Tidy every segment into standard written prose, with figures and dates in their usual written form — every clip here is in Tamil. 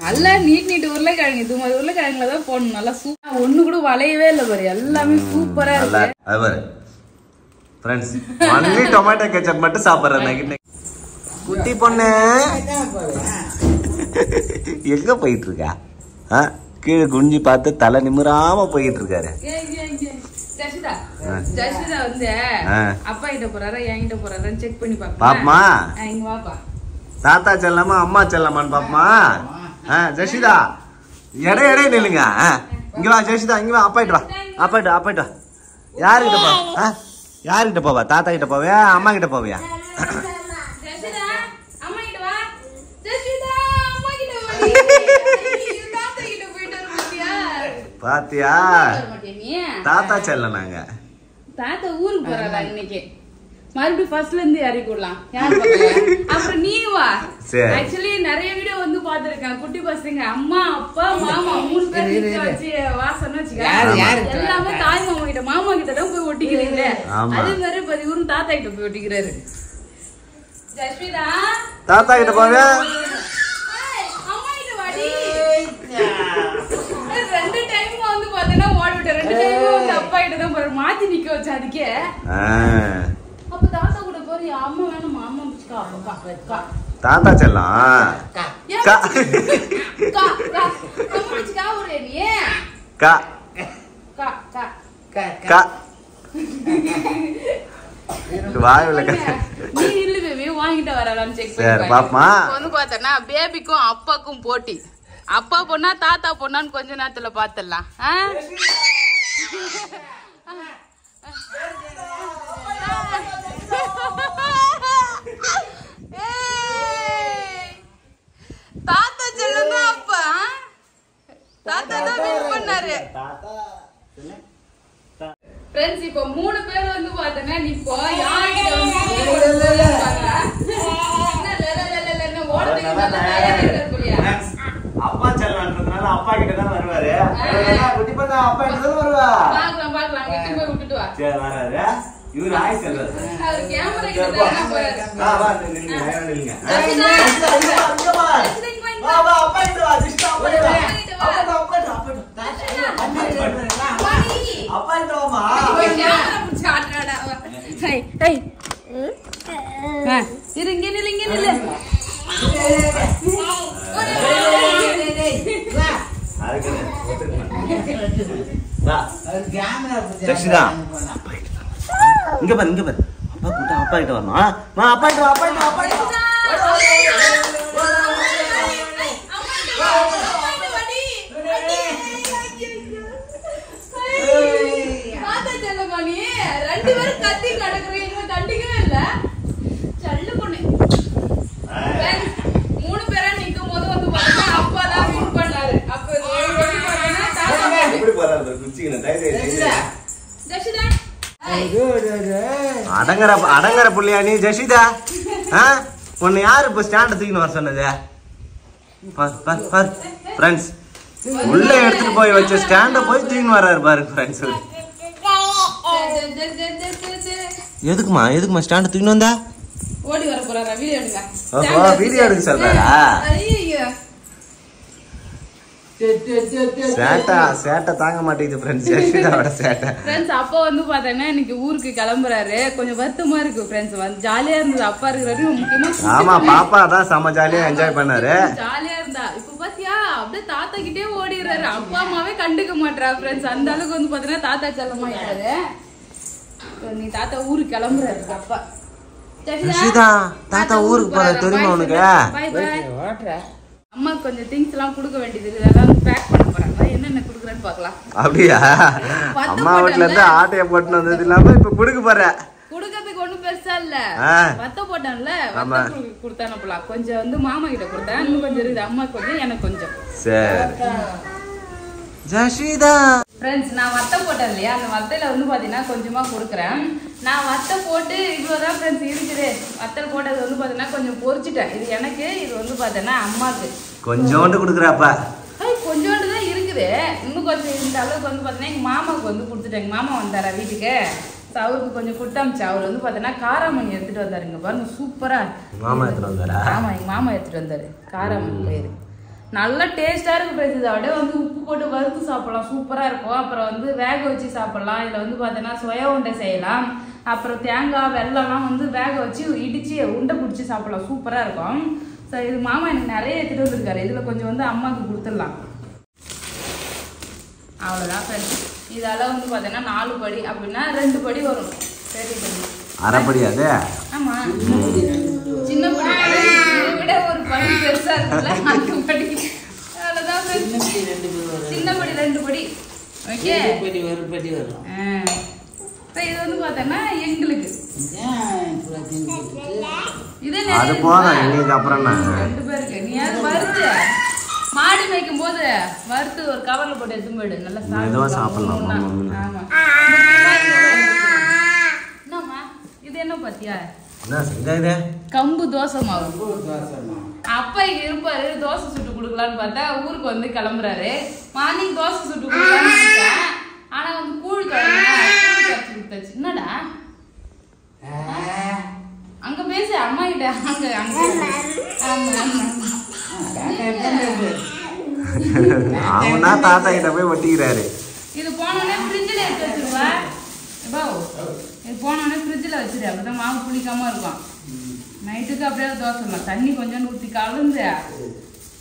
நல்லா நீட் உருளைக்கிழங்கு இது மாதிரி உருளைக்கிழங்குல தான் போடணும். நல்லா சூப்பர், ஒண்ணு கூட வளையவே இல்லை பாரு, எல்லாமே சூப்பரா இருக்கு. ஃப்ரெண்ட்ஸ் ஒன்லி டொமேட்டோ கெச்சப் மட்டும் சாப்பிடுறேன். குட்டி பொண்ணு எங்க போயிட்டு இருக்கா? கீழே குனிஞ்சு பார்த்து தலை நிமிராம போயிட்டு இருக்காரு. ஜஷிதா வந்து அப்பா கிட்ட போறாரா என்கிட்ட போறாரான்னு செக் பண்ணி பாப்பமா. இங்க வாப்பா. தாத்தா செல்லமா அம்மா செல்லமான்னு பாப்பமா. ஜஷிதா எடை நில்லுங்க. இங்க வா ஜஷிதா, இங்க வா. அப்பாயிட்டு வா, அப்பாயிட்டு வா. யாருக்கிட்ட போ? யாருக்கிட்ட போவா? தாத்தா கிட்ட போவியா அம்மா கிட்ட போவியா? பாத்தியா தாத்தா செல்ல நாங்க. தாத்தா ஊருக்கு போறாரா இன்னைக்கு? மறுபடியும் ஃபர்ஸ்ட்ல இருந்து இறக்கி விடலாம். அப்புறம் நீ வா. ஆக்சுவலி நிறைய வீடியோ வந்து பாத்துருக்கேன். குட்டி பசங்க அம்மா அப்பா மாமா 3 பேர் வச்சு வாசனை வச்சுக்க எல்லாமே தாய் மாமா கிட்ட மாமா கிட்ட தான் போய் ஒட்டிக்கிறீங்களே. அதே மாதிரி இப்ப இவரும் தாத்தா கிட்ட போய் ஒட்டிக்கிறாரு. ஜஸ்விதா தாத்தா கிட்ட போவே. அம்மா கிட்ட வாடி. 2 டைம் வந்து பாத்தீங்கன்னா ஓடிவிட்டேன். 2 டைம் வந்து அப்பா கிட்ட தான் போற மாத்தி நிக்க வச்சு. அதுக்கே அப்ப தாத்தா கூட போறியா? அம்மா வேணும் மாமா பிடிச்சுக்கா. அப்பா தாத்தா செல்லம் ஒரு நீ கா கா கா கா வாயில நீ இல்ல பேபி வாங்கிட்டு வரலாம்னு செக் பண்ணி பாப்பமா. வந்து பார்த்தனா பேபிக்கும் அப்பாக்கும் போட்டி. அப்பா பொண்ணா தாத்தா பொண்ணான்னு கொஞ்ச நேரத்துல பாத்துடலாம். தாத்தா செல்லம் தான் அப்பா. தாத்தா தான் வின் பண்ணாரு. ஃப்ரெண்ட்ஸ் இப்போ 3 பேர் வந்து பாத்தீங்கன்னா இப்போ யார்கிட்ட வந்து அப்பா செல்லன்றதுனால அப்பா கிட்ட தான் வருவாரு. குட்டி பத்தா அப்பா கிட்ட தான் வருவா. பாக்கலாம் கிட்ட போய் விட்டுட்டு வா. சரி வராரு. இவரு ஆய் செல்றாரு. அவர் கேமரா கிட்ட தான் போறாரு. வா நில்லுங்க. வா வா அப்பா கிட்ட வா. ஜிஷ்டா அப்பா கிட்ட வா. அப்பா கிட்ட வாமா. கேமரா புடிச்சு ஆட்றாடா. ஹை இருங்க நில்லு. ஜஷிதா இங்க பாரு. அப்பா கிட்ட வரணும். அப்பா கிட்ட வா. அடங்கற புள்ளியா நீ ஜஷிதா? உன்னை யாரு இப்ப ஸ்டாண்ட் தூக்கின்னு வர சொன்னது? ஃப்ரெண்ட்ஸ் உள்ள எடுத்துட்டு போய் வச்ச ஸ்டாண்ட போய் தூக்கின்னு வர்றாரு பாருங்க ஃப்ரெண்ட்ஸ். எதுக்குமா ஸ்டாண்ட் தூக்கின்னு வந்தா? ஓடி வர போறாரா? வீடியோ எடுங்க. வீடியோ எடுக்க சொல்றாரா? சேட்டை தாங்க மாட்டேங்குது ஃப்ரெண்ட்ஸ். ஜஷிதாவோட சேட்டை. ஃப்ரெண்ட்ஸ் அப்பா வந்து பாத்தீங்கன்னா இன்னைக்கு ஊருக்கு கிளம்புறாரு. கொஞ்சம் வருத்தமா இருக்கு ஃப்ரெண்ட்ஸ். வந்து ஜாலியா இருந்தது அப்பா இருக்கிறது முக்கியமா. ஆமா பாப்பா தான் செம ஜாலியா என்ஜாய் பண்ணாரு. ஜாலியா இருந்தா. இப்ப பாத்தியா அப்படியே தாத்தா கிட்டே ஓடிடுறாரு. அப்பா அம்மாவே கண்டுக்க மாட்டா ஃப்ரெண்ட்ஸ். அந்த அளவுக்கு வந்து பாத்தீங்கன்னா தாத்தா செல்லமாயிட்டாரு. நீ தாத்தா ஊருக்கு கிளம்புறாரு அப்பா. ஜஷிதா தாத்தா ஊருக்கு போற தெரியுமா உனக்கு? Bye bye. அம்மா கொஞ்சம் திங்ஸ் எல்லாம் கொடுக்க வேண்டியது இருக்கு. அதெல்லாம் பேக் பண்ண போறாங்க. என்னென்ன குடுக்குறேன்னு பார்க்கலாம். அப்படியா? அம்மா வீட்ல இருந்து ஆட்டைய போட்டு வந்தது இல்லாம இப்ப குடுக்க போற. குடுக்கிறதுக்கு ஒண்ணும் பெருசா இல்ல. வத்த போட்டான்ல வத்த குடுத்தானப்பலாம். கொஞ்சம் வந்து மாமா கிட்ட கொடுத்தேன். இன்னும் கொஞ்சம் இருக்குது. அம்மா கொஞ்சம் எனக்கு கொஞ்சம். சரி ஜஷிதா. ஃப்ரெண்ட்ஸ் நான் வத்த போட்டேன் இல்லையா? அந்த வத்தையில வந்து பாத்தீங்கன்னா கொஞ்சமா கொடுக்குறேன். நான் வத்தை போட்டு இவ்வளவுதான் ஃப்ரெண்ட்ஸ் இருக்குது. வத்தல் போட்டது வந்து பாத்தீங்கன்னா கொஞ்சம் பொரிச்சிட்டேன். இது எனக்கு, இது வந்து பாத்தீங்கன்னா அம்மாக்கு. கொஞ்சோண்டு கொடுக்குறாப்பா. கொஞ்சோண்டு தான் இருக்குது. இன்னும் கொஞ்சம் இந்த அளவுக்கு வந்து பாத்தீங்கன்னா எங்க மாமாவுக்கு வந்து கொடுத்துட்டேன். எங்க மாமா வந்தாரா வீட்டுக்கு. அவருக்கு கொஞ்சம் குட்டாமிச்சு. அவர் வந்து பார்த்தீங்கன்னா காராமணி எடுத்துட்டு வந்தாருங்க பாருங்க, சூப்பரா. மாமா எடுத்துட்டு வந்தாரா? ஆமா, எங்க மாமா எடுத்துட்டு வந்தாரு காராமணி பயிர். நல்லா டேஸ்டா இருக்கு பேசுது. அப்படியே வந்து உப்பு போட்டு வறுத்து சாப்பிடலாம், சூப்பரா இருக்கும். அப்புறம் வந்து வேக வச்சு சாப்பிடலாம். இதுல வந்து பார்த்தீங்கன்னா சொயா உண்டை செய்யலாம். அப்புறம் தேங்காய் வெள்ளம்லாம் வந்து வேக வச்சு இடிச்சு உண்டை பிடிச்சி சாப்பிடலாம், சூப்பரா இருக்கும். ஸோ இது மாமா எனக்கு நிறைய எடுத்துட்டு வந்திருக்காரு. இதுல கொஞ்சம் வந்து அம்மாவுக்கு கொடுத்துடலாம். அவ்வளோதான் ஃப்ரெண்ட்ஸ். இதெல்லாம் வந்து பார்த்தீங்கன்னா 4 படி அப்படின்னா 2 படி வரும். சரி படி அரைப்படி அது. ஆமா, சின்ன படி இதை விட ஒரு படி பெருசா இருக்குல்ல, 4 படி. அவ்வளோதான் சின்ன படி 2 படி. ஓகே, ஒரு படி வரும். இது வந்து பார்த்தோன்னா எங்களுக்கு இது அது போதும் எங்களுக்கு. அப்புறம் 2 பேருக்கு நீ யாரு வறுத்து மாடு மேய்க்கும் போது வறுத்து ஒரு கவர்ல போட்டு எடுத்து போயிடு, நல்லா சாப்பிடலாம். ஆமா. என்னம்மா இது என்ன பாத்தியா? கம்பு தோசை மாவு. அப்பா இங்க இருப்பாரு, தோசை சுட்டு கொடுக்கலான்னு பார்த்தா ஊருக்கு வந்து கிளம்புறாரு. மார்னிங் தோசை சுட்டு கொடுக்கலான்னு நினைச்சேன். ஆனா வந்து கூழ் கரைச்சு கொடுத்தாச்சு. என்னடா அங்க பேசு அம்மா கிட்ட. அங்க அங்க அவனா தாத்தா கிட்ட போய் ஒட்டிக்கிறாரு. இது போனோடனே ஃப்ரிட்ஜில் எடுத்து வச்சிருவா. இது போனோடனே ஃப்ரிட்ஜில் வச்சிரு, அப்பதான் மாவு புளிக்காம இருக்கும். நைட்டுக்கு அப்படியே தோசைலாம் தண்ணி கொஞ்சம் ஊற்றி கலந்து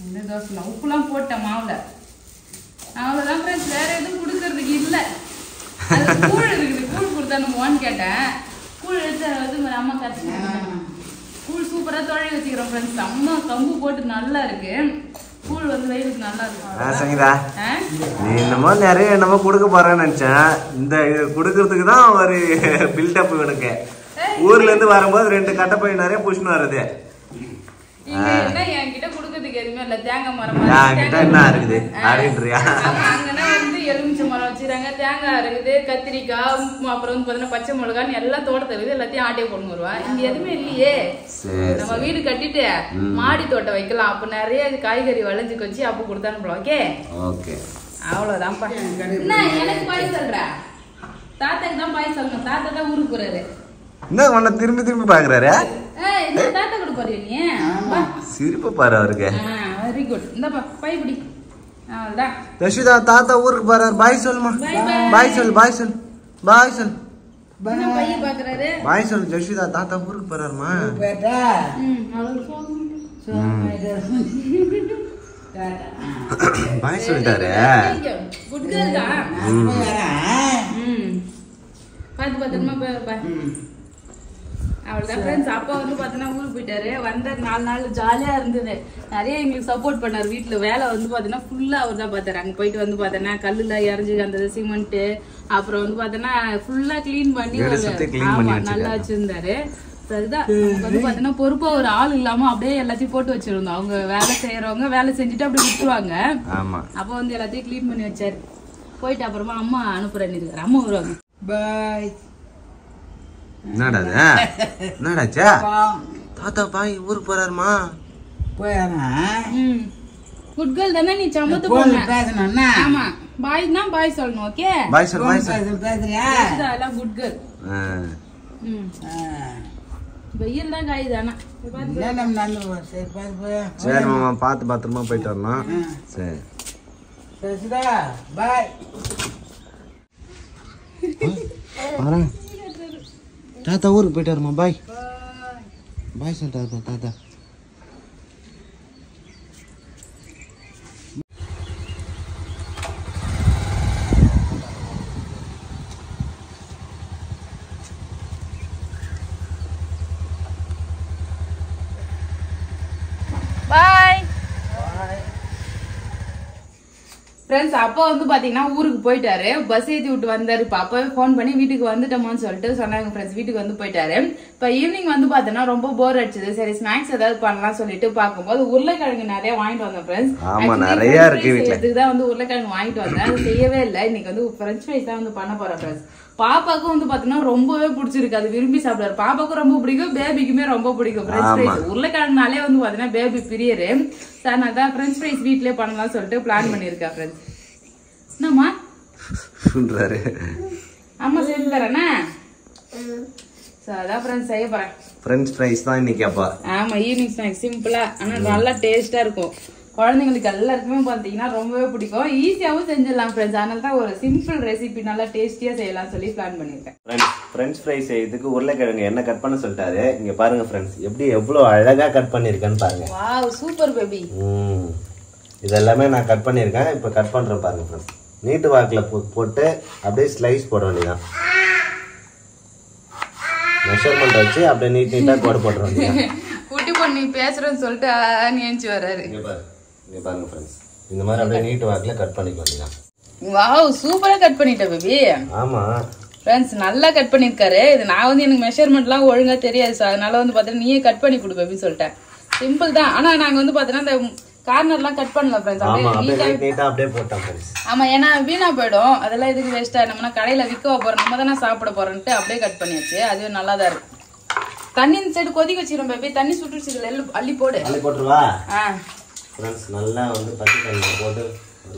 இந்த தோசைலாம் உப்புலாம் போட்டேன் மாவுல. அவ்வளோதான் ஃப்ரெண்ட்ஸ், வேற எதுவும் கொடுக்கறதுக்கு இல்லை. அது கூழ் இருக்குது, கூழ் கொடுத்தானுமோன்னு கேட்டேன். கூழ் எடுத்து வந்து அம்மா கற்றுக்கிட்டேன். கூழ் சூப்பராக தொழி வச்சுக்கிறோம் ஃப்ரெண்ட்ஸ். அம்மா கம்பு போட்டு நல்லா இருக்கு. கூழ் வந்து வெயிலுக்கு நல்லா இருக்கும். சங்கீதா, நீ என்னமோ நிறைய என்னமோ கொடுக்க போறேன்னு நினைச்சேன். இந்த இது கொடுக்கறதுக்கு தான் ஒரு பில்டப் எனக்கு. ஊர்ல இருந்து வரும்போது 2 கட்டப்பை நிறைய புஷ்னு வருது. என்கிட்ட கொடுக்கறதுக்கு எதுவுமே இல்ல. தேங்காய் மரம் என்ன இருக்குது அப்படின்றியா? அங்கன்னா வந்து எலுமிச்சை மரம் வச்சிருக்காங்க, தேங்காய் இருக்குது, கத்திரிக்காய், அப்புறம் வந்து பாத்தீங்கன்னா பச்சை மிளகான்னு எல்லாம் தோட்டத்துல இருக்குது. எல்லாத்தையும் ஆட்டையை கொண்டு வருவா. இங்க எதுவுமே இல்லையே. நம்ம வீடு கட்டிட்டு மாடி தோட்டம் வைக்கலாம். அப்ப நிறைய காய்கறி விளைஞ்சு வச்சு அப்ப கொடுத்தா அனுப்பலாம். ஓகே, அவ்வளவுதான்ப்பா. என்ன எனக்கு பாய் சொல்ற? தாத்தாக்கு தான் பாய் சொல்லணும். தாத்தா தான் ஊருக்கு போறாரு. என்ன உன்னை திரும்பி திரும்பி பாக்குறாரு? தாத்தா கூட போறியா நீ? சிரிப்பு பாரு அவருக்கு. Very good. இந்தப்பா பை பிடி. அவ்வளவுதான். ரஷிதா, தாத்தா ஊருக்கு போறாரு. பாய் சொல்லுமா. பாய் சொல்லு, பாய் சொல்லு, பாய் சொல்லு. பைய பாக்குறாரு. பாய் சொல்லு ஜெஷிதா, தாத்தா ஊருக்கு போறாருமா. பாய் சொல்லிட்டாரு. குட் கேர்ள் தான். பாத்து பத்திரமா பாய். அவ்வளோதான் ஃப்ரெண்ட்ஸ். அப்பா வந்து பார்த்தீங்கன்னா ஊருக்கு போயிட்டாரு. வந்த 4 நாள் ஜாலியாக இருந்தது. நிறைய எங்களுக்கு சப்போர்ட் பண்ணார். வீட்டில் வேலை வந்து பார்த்தீங்கன்னா ஃபுல்லாக அவர் தான் பார்த்தாரு. அங்கே போயிட்டு வந்து பார்த்தோன்னா கல்லில் இறஞ்சி அந்த சிமெண்ட்டு, அப்புறம் வந்து பார்த்தோன்னா ஃபுல்லாக க்ளீன் பண்ணி நல்லா வச்சுருந்தாரு. அதுதான் வந்து பார்த்தீங்கன்னா பொறுப்பாக ஒரு ஆள் இல்லாமல் அப்படியே எல்லாத்தையும் போட்டு வச்சிருந்தோம். அவங்க வேலை செய்கிறவங்க வேலை செஞ்சுட்டு அப்படியே விட்டுருவாங்க. அப்போ வந்து எல்லாத்தையும் க்ளீன் பண்ணி வச்சாரு. போயிட்டு அப்புறமா அம்மா அனுப்புறேன்னு இருக்காரு. அம்மா வருவாங்க. பாய். என்னடாச்சா? தாத்தா பாய் ஊருக்கு போறாருமா. குட் கேர்ள் தானே நீ? சமத்து பொண்ணு. ஆமா, பாய்னா பாய் சொல்லணும். ஓகே, பாய் சொல்லு. பாய் சொல்லு. பேசுறியா? அதெல்லாம் குட் கேர்ள். வெயில் தான் காயுதானா? சரி மாமா, பார்த்து பத்திரமா போயிட்டு வரலாம். சரி பாய். தாத்தா ஊருக்கு போயிட்டாருமா. பாய் பாய் சொல்லிட்டாரு தாத்தா. Bye friends. அப்பா வந்து பாத்தீங்கன்னா ஊருக்கு போயிட்டாரு. பஸ் ஏற்றி விட்டு வந்தாரு. இப்போ அப்பவே ஃபோன் பண்ணி வீட்டுக்கு வந்துட்டோமான்னு சொல்லிட்டு சொன்னாங்க ஃப்ரெண்ட்ஸ். வீட்டுக்கு வந்து போயிட்டாரு. இப்போ ஈவினிங் வந்து பாத்தீங்கன்னா ரொம்ப போர் அடிச்சது. சரி ஸ்நாக்ஸ் ஏதாவது பண்ணலாம் சொல்லிட்டு பார்க்கும்போது உருளைக்கிழங்கு நிறைய வாங்கிட்டு வந்தேன் ஃப்ரெண்ட்ஸ். இதுதான் வந்து உருளைக்கிழங்கு வாங்கிட்டு வந்தேன். அது செய்யவே இல்லை. இன்னைக்கு வந்து ஃப்ரெஞ்ச் ஃப்ரைஸ் தான் வந்து பண்ண போறேன் ஃப்ரெண்ட்ஸ். பாப்பாக்கும் வந்து பாத்தீங்கன்னா ரொம்பவே பிடிச்சிருக்கு. அது விரும்பி சாப்பிடாரு. பாப்பாக்கும் ரொம்ப பிடிக்கும், பேபிக்குமே ரொம்ப பிடிக்கும் ஃப்ரெஞ்ச் ஃப்ரைஸ். உருளைக்கிழங்குனாலே வந்து பாத்தீங்கன்னா பேபி பிரியரு. சார் நான் தான் ஃப்ரெஞ்ச் ஃப்ரைஸ் வீட்லயே பண்ணலாம் சொல்லிட்டு பிளான் பண்ணிருக்கேன் ஃப்ரெண்ட்ஸ். என்னம்மா சொல்றாரு? அம்மா செஞ்சு தரேன்னா சோ அதான் ஃப்ரெண்ட்ஸ் செய்ய போறேன். ஃப்ரெஞ்ச் ஃப்ரைஸ் தான் இன்னைக்கு. அப்பா ஆமா, ஈவினிங் ஸ்நாக்ஸ் சிம்பிளா ஆனா நல்லா டேஸ்டா இருக்கும். குழந்தைங்களுக்கு எல்லாருக்குமே பாத்தீங்கன்னா ரொம்பவே பிடிக்கும். ஈஸியாவும் செஞ்சிடலாம் ஃப்ரெண்ட்ஸ். அதனால தான் ஒரு சிம்பிள் ரெசிபி நல்லா டேஸ்டியா செய்யலாம் சொல்லி பிளான் பண்ணிருக்கேன். ஃப்ரெஞ்ச் ஃப்ரைஸ் செய்யறதுக்கு உருளைக்கிழங்கு என்ன கட் பண்ண சொல்லிட்டாரு. இங்க பாருங்க ஃப்ரெண்ட்ஸ், எப்படி எவ்வளவு அழகா கட் பண்ணிருக்கேன்னு பாருங்க. Wow, super baby. இதெல்லாமே நான் கட் பண்ணிருக்கேன். இப்ப கட் பண்றேன் பாருங்க ஃப்ரெண்ட்ஸ். நீட்டு வாக்குல போட்டு அப்படியே ஸ்லைஸ் போட வேண்டியதான். மெஷர்மெண்ட் வச்சு அப்படியே நீட்டா கோடு போட வேண்டியதான். குட்டி பொண்ணு பேசுறேன்னு சொல்லிட்டு ஏஞ்சி வராரு. இங்க பாருங்க ஃப்ரெண்ட்ஸ், இந்த மாதிரி அப்படியே நீட்டு வாக்குல கட் பண்ணிக்க வேண்டியதான். வாவ், சூப்பரா கட் பண்ணிட்ட பேபி. ஆமா ஃப்ரெண்ட்ஸ், நல்லா கட் பண்ணிருக்காரு. இது நான் வந்து எனக்கு மெஷர்மெண்ட்லாம் ஒழுங்கா தெரியாது சார். அதனால வந்து பாத்தீங்கன்னா நீயே கட் பண்ணி கொடு பேபின்னு சொல்லிட்டேன். சிம்பிள் தான். ஆனா நாங்க வந்து பாத்தீங்கன்னா இந்த கார்னர்லாம் கட் பண்ணல ஃப்ரெண்ட்ஸ். அப்படியே போட்டோம் ஃப்ரெண்ட்ஸ். ஆமா, ஏன்னா வீணா போயிடும். அதெல்லாம் இதுக்கு வேஸ்டா நம்ம கடையில விற்க போறோம், நம்ம தானே சாப்பிட போறோம்ட்டு அப்படியே கட் பண்ணியாச்சு. அதுவே நல்லா தான் இருக்கு. தண்ணி இந்த சைடு கொதிக்க வச்சிரும் பேபி. தண்ணி சுட்டுச்சு, அள்ளி போடு. அள்ளி போட்டுருவா ஃப்ரெண்ட்ஸ். நல்லா வந்து பச்சை தண்ணி போட்டு.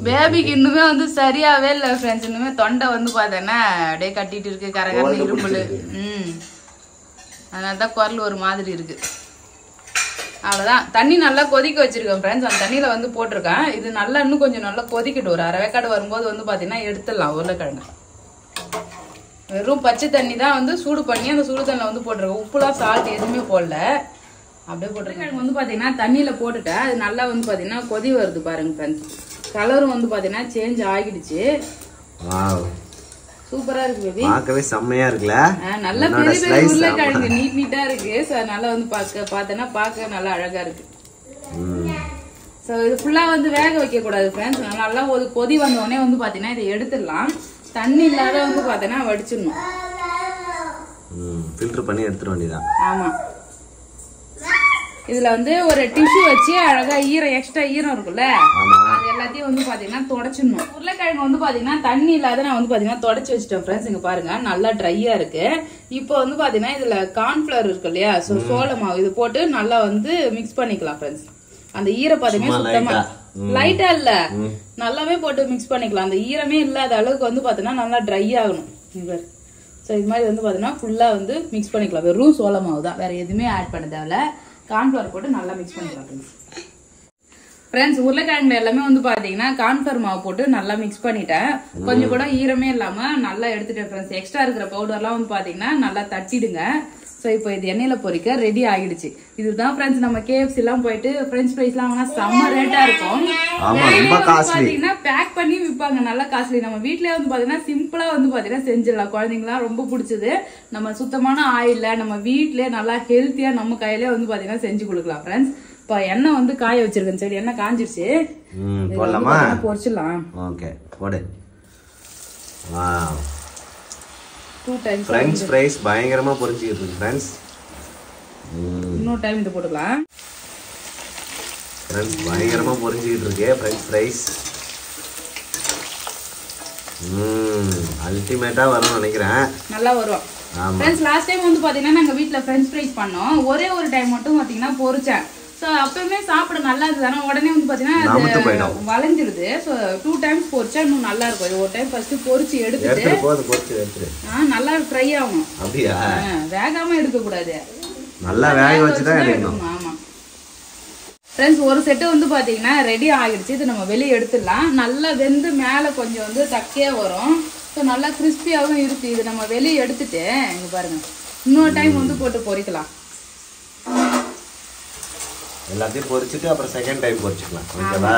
பேபிக்கு இன்னுமே வந்து சரியாவே இல்ல ஃப்ரெண்ட்ஸ். இன்னுமே தொண்டை வந்து பாத்தேன்னா அப்படியே கட்டிட்டு இருக்கு, கரகரன்னு இரும்புல. அதனாலதான் குரல் ஒரு மாதிரி இருக்கு. அவ்வளவுதான். தண்ணி நல்லா கொதிக்க வச்சிருக்கேன் ஃப்ரெண்ட்ஸ். அந்த தண்ணியில வந்து போட்டிருக்கேன். இது நல்லா இன்னும் கொஞ்சம் நல்லா கொதிக்கட்டும். ஒரு 1/2 வேக்காடு வரும்போது வந்து பாத்தீங்கன்னா எடுத்துடலாம் உருளைக்கிழங்கு. வெறும் பச்சை தண்ணி தான் வந்து சூடு பண்ணி அந்த சூடு தண்ணில வந்து போட்டிருக்கேன். உப்புலாம் சால்ட் எதுவுமே போடல, அப்படியே போட்டிருக்கேன். வந்து பாத்தீங்கன்னா தண்ணியில போட்டுட்டேன். அது நல்லா வந்து பாத்தீங்கன்னா கொதி வருது பாருங்க ஃப்ரெண்ட்ஸ். கலரும் வந்து பாத்தீங்கன்னா சேஞ்ச் ஆகிடுச்சு. சூப்பரா இருக்கு பேபி. பார்க்கவே செம்மையா இருக்குல. நல்ல பெரிய பெரிய உருளைக்கிழங்கு நீட்டா இருக்கு. சோ அதனால வந்து பார்த்தேன்னா பார்க்க நல்லா அழகா இருக்கு. சோ இது ஃபுல்லா வந்து வேக வைக்க கூடாது ஃப்ரெண்ட்ஸ். நல்லா ஒரு கொதி வந்த உடனே வந்து பாத்தீங்கன்னா இதை எடுத்துடலாம். தண்ணி இல்லாத வந்து பாத்தீங்கன்னா வடிச்சிடணும். ஃபில்டர் பண்ணி எடுத்துட வேண்டியதான். ஆமா, இதுல வந்து ஒரு டிஷ்யூ வச்சு அழகா எக்ஸ்ட்ரா ஈரம் இருக்குல்ல, அது எல்லாத்தையும் வந்து பாத்தீங்கன்னா தொடச்சிடணும். உருளைக்கிழங்கு வந்து பாத்தீங்கன்னா தண்ணி இல்லாத நான் வந்து பாத்தீங்கன்னா தொடச்சு வச்சிட்டேன் ஃப்ரெண்ட்ஸ். இங்க பாருங்க நல்லா ட்ரையா இருக்கு. இப்போ வந்து பாத்தீங்கன்னா இதுல கார்ன்ஃபிளவர் இருக்கு இல்லையா, சோள மாவு, இது போட்டு நல்லா வந்து மிக்ஸ் பண்ணிக்கலாம் ஃப்ரெண்ட்ஸ். அந்த ஈரப்பதமே சுத்தமா லைட்டா இல்ல, நல்லாவே போட்டு மிக்ஸ் பண்ணிக்கலாம். அந்த ஈரமே இல்லாத அளவுக்கு வந்து பாத்தீங்கன்னா நல்லா ட்ரை ஆகணும். சோ இது மாதிரி வந்து பாத்தீங்கன்னா ஃபுல்லா வந்து மிக்ஸ் பண்ணிக்கலாம். வெறும் சோள மாவு தான், வேற எதுவுமே ஆட் பண்ண தேவையில்ல. கார்ன்ஃபிளவர் போட்டு நல்லா மிக்ஸ் பண்ணிக்கலாம் ஃப்ரெண்ட்ஸ். உருளைக்கிழங்கு எல்லாமே வந்து பாத்தீங்கன்னா கார்ன்ஃபிளவர் மாவு போட்டு நல்லா மிக்ஸ் பண்ணிட்டேன். கொஞ்சம் கூட ஈரமே இல்லாம நல்லா எடுத்துட்டேன் ஃப்ரெண்ட்ஸ். எக்ஸ்ட்ரா இருக்கிற பவுடர்லாம் வந்து பாத்தீங்கன்னா நல்லா தட்டிடுங்க. சோ இப்போ இது எண்ணெயில பொரிக்க ரெடி ஆகிடுச்சு. இதுதான் ஃப்ரெண்ட்ஸ் நம்ம KFC எல்லாம் போயிட்டு பிரெஞ்ச் ஃப்ரைஸ் எல்லாம் வாங்கினா செம்ம ரேட்டா இருக்கும். பாத்தீங்கன்னா பேக் பண்ணி விற்பாங்க, நல்லா காஸ்ட்லி. நம்ம வீட்லயே வந்து பாத்தீங்கன்னா சிம்பிளா வந்து பாத்தீங்கன்னா செஞ்சிடலாம். குழந்தைங்கலாம் ரொம்ப பிடிச்சது. நம்ம சுத்தமான ஆயில்ல நம்ம வீட்லயே நல்லா ஹெல்த்தியா நம்ம கையிலே வந்து பாத்தீங்கன்னா செஞ்சு கொடுக்கலாம் ஃப்ரெண்ட்ஸ். இப்ப எண்ணெய் வந்து காய வச்சிருக்கேன். சரி, எண்ணெய் காஞ்சிருச்சு, பொரிச்சிடலாம். ஓகே, போடு. வாவ், 2 டைம்ஸ் பிரெஞ்ச் ஃப்ரைஸ் பயங்கரமா பொரிச்சிட்டு இருக்கு ஃப்ரெண்ட்ஸ். இன்னொரு டைம் இது போட்டுக்கலாம் ஃப்ரெண்ட்ஸ். பயங்கரமா பொரிச்சிட்டு இருக்கு பிரெஞ்ச் ஃப்ரைஸ். அல்டிமேட்டா வரும்னு நினைக்கிறேன். நல்லா வரும் ஃப்ரெண்ட்ஸ். லாஸ்ட் டைம் வந்து பாத்தீங்கன்னா நாங்க வீட்ல பிரெஞ்ச் ஃப்ரைஸ் பண்ணோம். ஒரே ஒரு டைம் மட்டும் பாத்தீங்கன்னா பொரிச்சேன். சோ அப்பவுமே சாப்பிட நல்லா இருந்தது. ஆனா உடனே வந்து பாத்தீங்கன்னா வளைஞ்சிடுது. சோ 2 டைம்ஸ் பொரிச்சா இன்னும் நல்லா இருக்கும். இது ஒரு டைம் ஃபர்ஸ்ட் பொரிச்சு எடுத்துட்டு நல்லா ஃப்ரை ஆகும். அப்படியே வேகாம எடுக்க கூடாது, நல்லா வேக வச்சு தான் எடுக்கணும். ஆமா ஃப்ரெண்ட்ஸ், ஒரு செட்டு வந்து பாத்தீங்கன்னா ரெடி ஆகிடுச்சு. இது நம்ம வெளியே எடுத்துடலாம். நல்லா வெந்து மேல கொஞ்சம் வந்து தக்கையா வரும். ஸோ நல்லா கிறிஸ்பியாகவும் இருக்கு. இது நம்ம வெளியே எடுத்துட்டு இங்க பாருங்க, இன்னொரு டைம் வந்து போட்டு பொரிக்கலாம். எல்லாத்தையும் பொரிச்சிட்டு அப்புறம் செகண்ட் டைம் பொரிச்சுக்கலாம். ஓகேவா?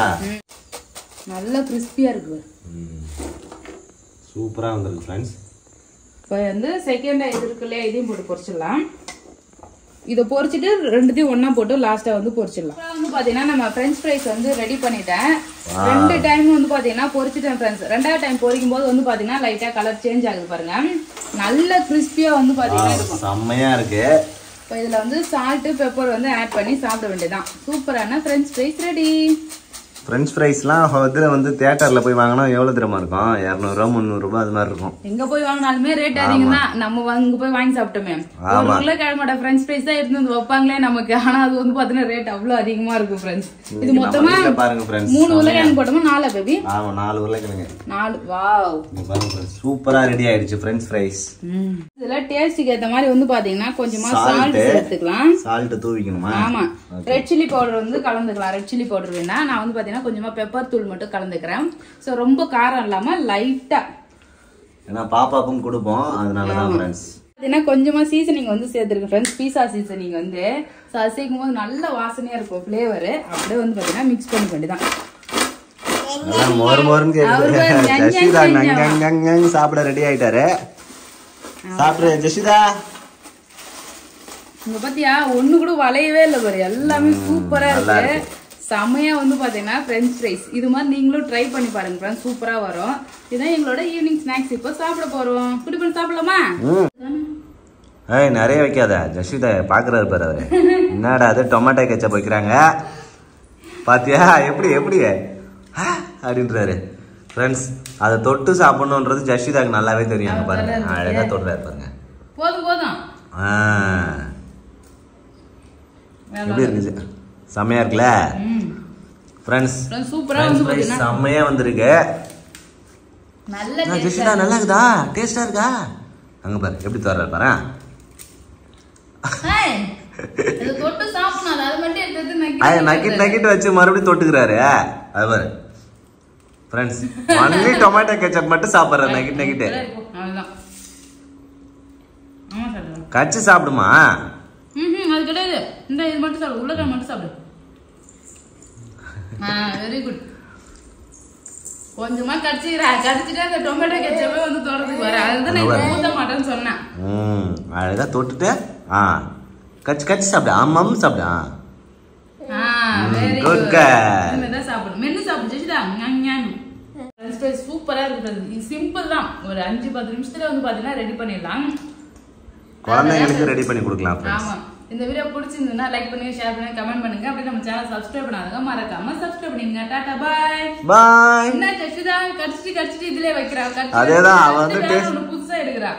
நல்லா கிறிஸ்பியா இருக்கு. சூப்பரா வந்திருக்கு ஃப்ரெண்ட்ஸ். இப்போ வந்து செகண்ட் இது இருக்குல்ல, இதையும் போட்டு பொரிச்சிடலாம். இதை பொரிச்சிட்டு ரெண்டுத்தையும் ஒன்னா போட்டு லாஸ்டா வந்து பொரிச்சிடலாம். வந்து பாத்தீங்கன்னா நம்ம பிரெஞ்ச் ஃப்ரைஸ் வந்து ரெடி பண்ணிட்டேன். 2 டைம் வந்து பாத்தீங்கன்னா பொரிச்சிட்டேன் ஃப்ரெண்ட்ஸ். 2வது டைம் பொரிக்கும் போது வந்து பாத்தீங்கன்னா லைட்டா கலர் சேஞ்ச் ஆகுது பாருங்க. நல்ல கிறிஸ்பியா வந்து பாத்தீங்கன்னா இருக்கும். செம்மையா இருக்கு. இப்போ இதுல வந்து சால்ட் பெப்பர் வந்து ஆட் பண்ணி சாப்பிட வேண்டியதான். சூப்பரான பிரெஞ்ச் ஃப்ரைஸ் ரெடி. பிரெஞ்ச் ஃப்ரைஸ்லாம் வந்து தியேட்டர்ல போய் வாங்கினா எவ்வளவு திரமா இருக்கும்? 200 ரூபா 300 ரூபாய் அது மாதிரி இருக்கும். எங்க போய் வாங்கினாலுமே ரேட் அதிகம் தான். நம்ம அங்க போய் வாங்கி சாப்பிட்டோமே, ஒரு உருளைக்கிழங்கோட பிரெஞ்ச் ஃப்ரைஸ் தான் எடுத்து வந்து வைப்பாங்களே நமக்கு. ஆனா அது வந்து பாத்தீங்கன்னா ரேட் அவ்வளவு அதிகமா இருக்கும் ஃப்ரெண்ட்ஸ். இது மொத்தமா பாருங்க ஃப்ரெண்ட்ஸ், 3 உருளைக்கிழங்கு போட்டோமா 4 பேபி? ஆமா 4 உருளைக்கிழங்கு. 4. வாவ், பாருங்க ஃப்ரெண்ட்ஸ், சூப்பரா ரெடி ஆயிடுச்சு பிரெஞ்ச் ஃப்ரைஸ். இதுல டேஸ்டுக்கு ஏத்த மாதிரி வந்து பாத்தீங்கன்னா கொஞ்சமா சால்ட் சேர்த்துக்கலாம். சால்ட் தூவிக்கணுமா? ஆமா. ரெட் சில்லி பவுடர் வந்து கலந்துக்கலாம். ரெட் சில்லி பவுடர் வேணா நான் வந்து பாத்தீங்கன்னா கொஞ்சமா பெப்பர் தூள் மட்டும் கலந்துக்கிறேன். சோ ரொம்ப காரம் இல்லாம லைட்டா. ஏன்னா பாப்பாக்கும் கொடுப்போம், அதனாலதான் ஃப்ரெண்ட்ஸ். பாத்தீங்கன்னா கொஞ்சமா சீசனிங் வந்து சேர்த்துருக்கு ஃப்ரெண்ட்ஸ். பீஸா சீசனிங் வந்து சேர்க்கும் போது நல்ல வாசனையா இருக்கும் ஃபிளேவர். அப்படியே வந்து பாத்தீங்கன்னா மிக்ஸ் பண்ண வேண்டியதான். சாப்பிட ரெடி ஆயிட்டாரு. சாப்பிடு ஜெஷிதா. இங்க பாத்தியா ஒண்ணு கூட வளையவே இல்ல பாரு, எல்லாமே சூப்பரா இருக்கு. செமையா வந்து பாத்தீங்கன்னா பிரெஞ்ச் ஃப்ரைஸ் இது மாதிரி நீங்களும் ட்ரை பண்ணி பாருங்க ஃப்ரெண்ட்ஸ், சூப்பரா வரும். இதான் எங்களோட ஈவினிங் ஸ்நாக்ஸ். இப்போ சாப்பிட போறோம். குட்டி பண்ணி சாப்பிடலாமா? நிறைய வைக்காத ஜெஷிதா, பாக்குறாரு பாரு அவரு. என்னடா அது டொமேட்டோ கெச்சப் வைக்கிறாங்க பாத்தியா, எப்படி எப்படி அப்படின்றாரு ஃப்ரெண்ட்ஸ். அதை தொட்டு சாப்பிடணுன்றது ஜெஷிதாக்கு நல்லாவே தெரியும் பாருங்க. அழகா தொடுறாரு பாருங்க. போதும் போதும். எப்படி இருக்குது? செம்மையா இருக்குல்ல ஃப்ரெண்ட்ஸ்? சூப்பரா வந்து செம்மையா வந்திருக்கு. நல்ல ஜெஷிதா நல்லா இருக்குதா? டேஸ்டா இருக்கா? அங்க பாரு எப்படி தர்றாரு பாரு. இது தொட்டு சாப்பிடணும், அது மட்டும் எடுத்து நக்கிட் நக்கிட் வச்சு மறுபடியும் தொட்டுக்கிறாரு. அது பாரு ஃப்ரெண்ட்ஸ், ஒன்லி டொமேட்டோ கெச்சப் மட்டும் சாப்பிடுற நக்கிட் நக்கிட்டு. கச்சி சாப்பிடுமா? அது கிடையாது, இந்த இது மட்டும் சாப்பிடு, உருளைக்கிழங்கு மட்டும் சாப்பிடு. Very good. கொஞ்சமா கடிச்சிட்டு அந்த டொமேட்டோ கெச்சப்பே வந்து தொடர்ந்து வர, அதுதான் நான் ஊத்த மாட்டேன்னு சொன்னேன். அழகா தொட்டுட்டு கச்சி கச்சி சாப்பிடு. ஆமாம் சாப்பிடு. Very good. இதான் சாப்பிடு, மென்னு சாப்பிடு ஜெஷிதா. சூப்பரா இருக்கு. சிம்பிள் தான், ஒரு 5-10 நிமிஷத்துல வந்து பாத்தீங்கன்னா ரெடி பண்ணிடலாம். குழந்தைங்களுக்கு ரெடி பண்ணி கொடுக்கலாம். ஆமா. இந்த வீடியோ பிடிச்சிருந்தா லைக் பண்ணுங்க, ஷேர் பண்ணுங்க, கமெண்ட் பண்ணுங்க. அப்படியே நம்ம சேனல் சப்ஸ்கிரைப் பண்ணாதவங்க மறக்காம சப்ஸ்கிரைப் பண்ணிடுங்க. Tata bye bye. என்ன ஜெஷிதா கடிச்சிட்டு இதுலயே வைக்கிறா? அதேதான் அவ வந்து புதுசா எடுக்கிறா.